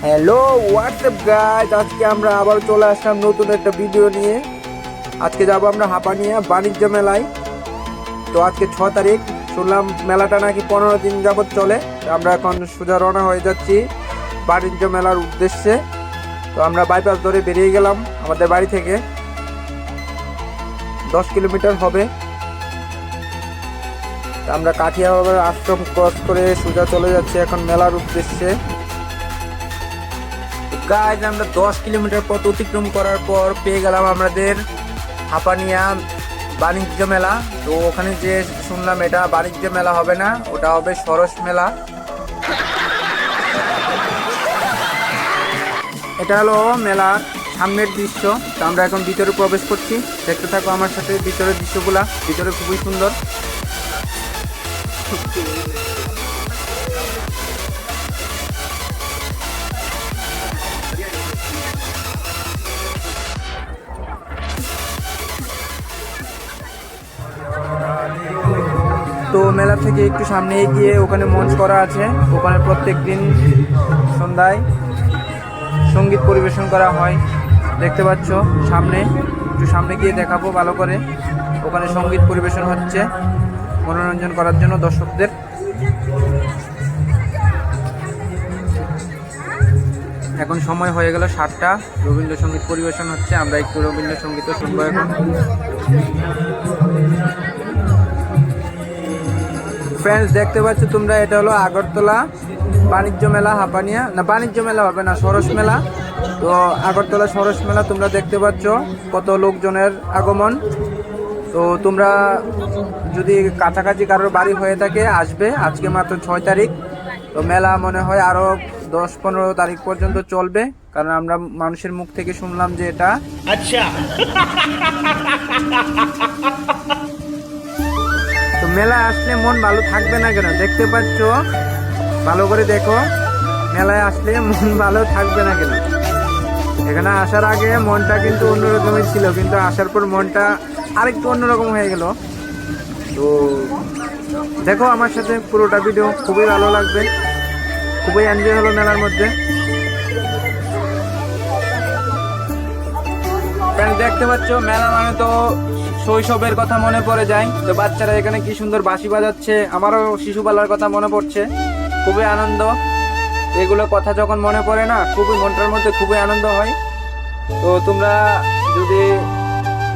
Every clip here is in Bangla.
হ্যালো হোয়াটসঅ্যাপ গাইজ, আজকে আমরা আবার চলে আসলাম নতুন একটা ভিডিও নিয়ে। আজকে যাব আমরা হাপানিয়া বাণিজ্য মেলায়। তো আজকে 6 তারিখ, শুনলাম মেলাটা নাকি 15 দিন যাবৎ চলে। আমরা এখন সোজা রওনা হয়ে যাচ্ছি বাণিজ্য মেলার উদ্দেশ্যে। তো আমরা বাইপাস ধরে বেরিয়ে গেলাম আমাদের বাড়ি থেকে, 10 কিলোমিটার হবে। আমরা কাঠিয়া আশ্রম ক্রস করে সোজা চলে যাচ্ছি এখন মেলার উদ্দেশ্যে। গাইজ, আমরা 10 কিলোমিটার পথ অতিক্রম করার পর পেয়ে গেলাম আমাদের হাপানিয়া বাণিজ্য মেলা। তো ওখানে যে শুনলাম এটা বাণিজ্য মেলা হবে না, ওটা হবে সরস মেলা। এটা হলো মেলার সামনের দৃশ্য। তো আমরা এখন ভিতরে প্রবেশ করছি, দেখতে থাকো আমার সাথে ভিতরের দৃশ্যগুলা। ভিতরে খুবই সুন্দর। তো মেলা থেকে একটু সামনে গিয়ে ওখানে মঞ্চ করা আছে। ওখানে প্রত্যেক দিন সন্ধ্যায় সঙ্গীত পরিবেশন করা হয়, দেখতে পাচ্ছ সামনে। একটু সামনে গিয়ে দেখাবো ভালো করে। ওখানে সঙ্গীত পরিবেশন হচ্ছে মনোরঞ্জন করার জন্য দর্শকদের। এখন সময় হয়ে গেল 7টা, রবীন্দ্রসঙ্গীত পরিবেশন হচ্ছে। আমরা একটু রবীন্দ্রসঙ্গীতও শুনবো এখন। ফ্রেন্ডস, দেখতে পাচ্ছ তোমরা, এটা হলো আগরতলা বাণিজ্য মেলা হাপানিয়া। না, বাণিজ্য মেলা হবে না, সরস মেলা। তো আগরতলা সরস মেলা তোমরা দেখতে পাচ্ছ কত লোকজনের আগমন। তো তোমরা যদি কাছাকাছি কারোর বাড়ি হয়ে থাকে আসবে। আজকে মাত্র 6 তারিখ। তো মেলা মনে হয় আরও 10-15 তারিখ পর্যন্ত চলবে, কারণ আমরা মানুষের মুখ থেকে শুনলাম যে এটা আচ্ছা। তো মেলা আসলে মন ভালো থাকবে না কেন? দেখতে পাচ্ছ, ভালো করে দেখো, মেলায় আসলে মন ভালো থাকবে না কেন? এখানে আসার আগে মনটা কিন্তু অন্যরকমই ছিল, কিন্তু আসার পর মনটা আরেকটু অন্যরকম হয়ে গেল। তো দেখো আমার সাথে পুরোটা ভিডিও, খুবই ভালো লাগবে। খুবই এনজয় হলো মেলার মধ্যে। দেখতে পাচ্ছ মেলা মানে তো শৈশবের কথা মনে পড়ে যায়। তো বাচ্চারা এখানে কি সুন্দর বাঁশি বাজাচ্ছে, আমারও শিশুবেলার কথা মনে পড়ছে। খুবই আনন্দ। এগুলো কথা যখন মনে পড়ে না, খুবই মনটার মধ্যে খুবই আনন্দ হয়। তো তোমরা যদি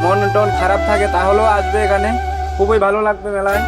মন টন খারাপ থাকে তাহলেও আসবে এখানে, খুবই ভালো লাগবে মেলায়।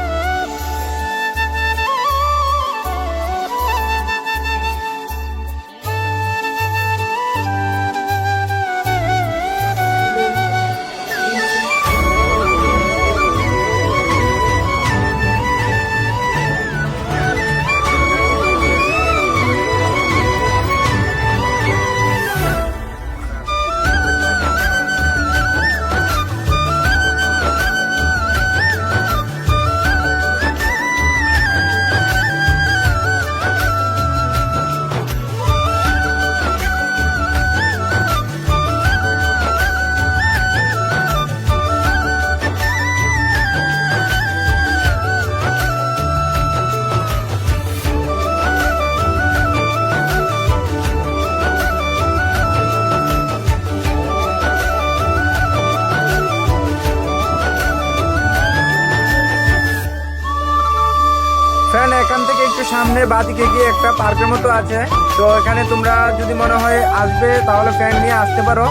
এখান থেকে একটু সামনে বাদিকে গিয়ে একটা পার্কের মতো আছে। তো এখানে তোমরা যদি মনে হয় আসবে তাহলে ফ্রেন্ড নিয়ে আসতে পারো।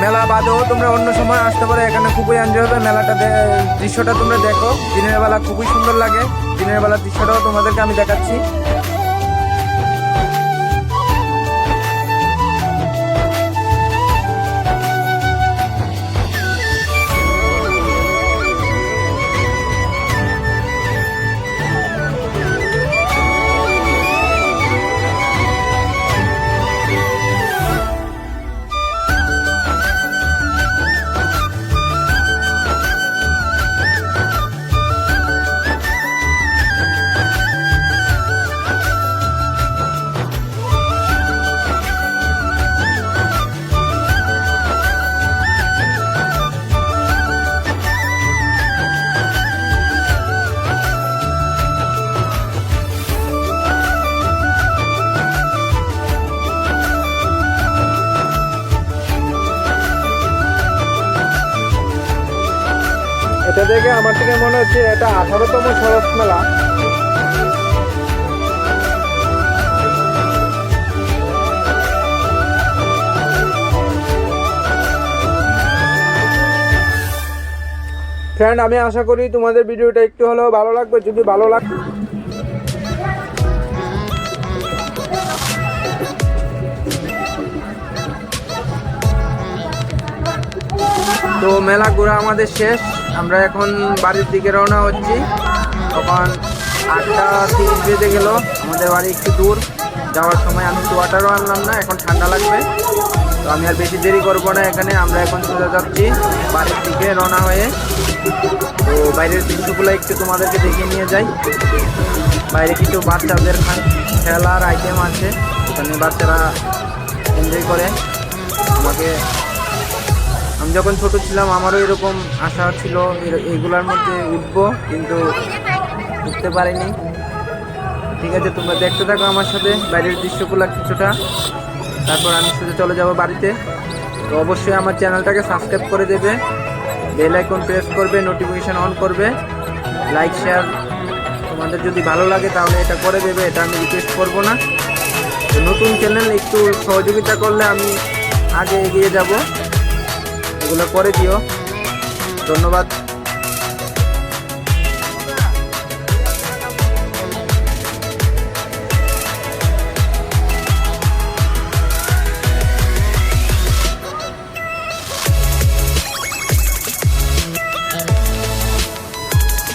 মেলা বাদেও তোমরা অন্য সময় আসতে পারো, এখানে খুবই এনজয় হবে। মেলাটা দৃশ্যটা তোমরা দেখো, দিনের বেলা খুবই সুন্দর লাগে। দিনের বেলার দৃশ্যটাও তোমাদেরকে আমি দেখাচ্ছি। দেখে আমার থেকে মনে হচ্ছে এটা 18তম সরস মেলা। ফ্রেন্ড, আমি আশা করি তোমাদের ভিডিওটা একটু হলেও ভালো লাগবে। যদি ভালো লাগে তো মেলা ঘোরা আমাদের শেষ। আমরা এখন বাড়ির দিকে রওনা হচ্ছি। তখন 8:30 বেজে গেল। আমাদের বাড়ি একটু দূর, যাওয়ার সময় আমি সোয়াটারও আনলাম না, এখন ঠান্ডা লাগবে। তো আমি আর বেশি দেরি করবো না, এখানে আমরা এখন চলে যাচ্ছি বাড়ির দিকে রওনা হয়ে। তো বাইরের দৃশ্যগুলো একটু তোমাদেরকে দেখিয়ে নিয়ে যাই। বাইরে কিছু বাচ্চাদের খেলার আইটেম আছে, এখানে বাচ্চারা এনজয় করে। আমি যখন ছোট ছিলাম আমারও এরকম আশা ছিল এইগুলোর মধ্যে উঠবো, কিন্তু উঠতে পারিনি। ঠিক আছে, তোমরা দেখতে থাকো আমার সাথে বাইরের দৃশ্যগুলো কিছুটা, তারপর আমি সোজা চলে যাব বাড়িতে। তো অবশ্যই আমার চ্যানেলটাকে সাবস্ক্রাইব করে দেবে, বেল আইকন প্রেস করবে, নোটিফিকেশান অন করবে, লাইক শেয়ার তোমাদের যদি ভালো লাগে তাহলে এটা করে দেবে, এটা আমি রিকোয়েস্ট করব না। তো নতুন চ্যানেল একটু সহযোগিতা করলে আমি আগে এগিয়ে যাব, এগুলো করে দিও। ধন্যবাদ।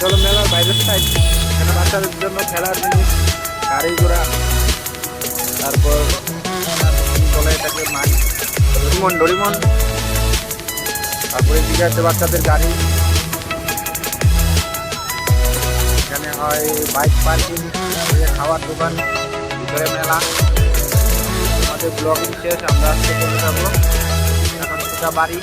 চলো মেলার বাইরের সাইড, এখানে বাচ্চাদের জন্য খেলার জিনিস, গাড়ি ঘোড়া, তারপর বলে এটাকে ডরিমন, তারপরে দিকে আছে বাচ্চাদের গাড়ি। এখানে হয় বাইক পার্কিং, খাওয়ার দোকান, ভিতরে মেলা। আমাদের ব্লগিং শেষ, আমরা আজকে চলে যাবো এখন বাড়ি।